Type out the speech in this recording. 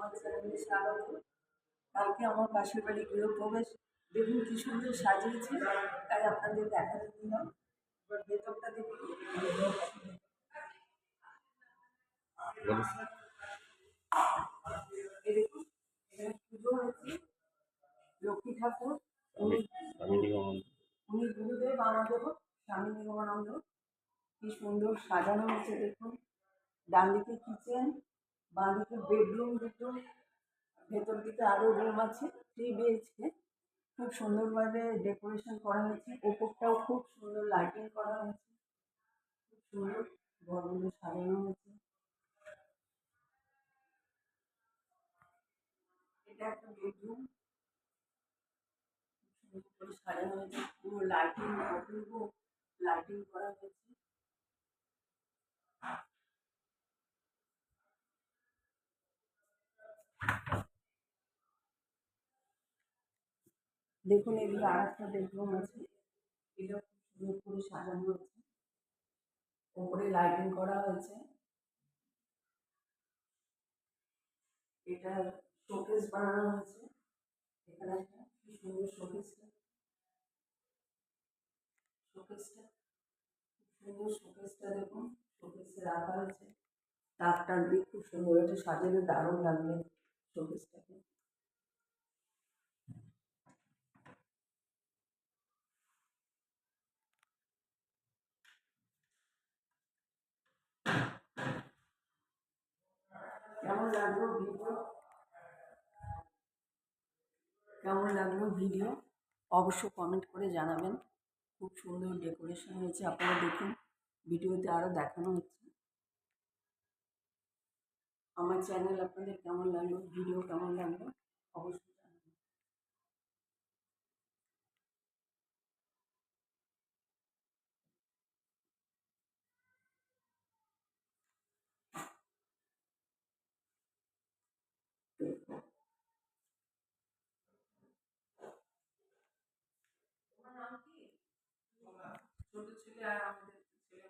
আমার চ্যানেলে স্বাগত। কালকে আমার পাশের বাড়ি গৃহপ্রবেশ, দেখুন কি সুন্দর সাজিয়েছে, তাই আপনাদের দেখাতে দিলাম। এবার ভেতরটা দেখুন। এই দেখুন, এখানে পুজো হয়েছে, লক্ষ্মী ঠাকুর, উনি গুরুদেব আমাদেরও স্বামী নিগমানন্দ। কি সুন্দর সাজানো হয়েছে দেখুন। ডান দিকে কিচেন, বাঁ দিকে বেডরুম দুটো, ভেতর দিকে আরো রুম আছে, 3 BHK। খুব সুন্দরভাবে ডেকোরেশন করা হয়েছে, ওপরটাও খুব সুন্দর লাইটিং করা হয়েছে, খুব সুন্দর ঘরগুলো সাজানো হয়েছে। এটা একটা বেডরুম, সুন্দর করে সাজানো হয়েছে, পুরো লাইটিং, অপূর্ব লাইটিং করা হয়েছে। দেখুন এদিকে আর একটা বেডরুম আছে, এটা খুব সুন্দর করে সাজানো হয়েছে, ওপরে লাইটিং করা হয়েছে। এটা শোকেস বানানো হয়েছে, এখানে একটা কি সুন্দর শোকেসটা, শোকেসটা খুব সুন্দর, শোকেসটা দেখুন, শোকেসে রাখা হয়েছে, তার দিয়ে খুব সুন্দর, এটা সাজালে দারুণ লাগবে শোকেসটাকে। কেমন লাগলো ভিডিও, কেমন লাগলো ভিডিও অবশ্য কমেন্ট করে জানাবেন। খুব সুন্দর ডেকোরেশন হয়েছে, আপনারা দেখুন, ভিডিওতে আরও দেখানো হচ্ছে। আমার চ্যানেল আপনাদের কেমন লাগলো, ভিডিও কেমন লাগলো অবশ্যই জানাবেন। তোমার নাম কি? ছোট ছেলে আর আমাদের ছেলে।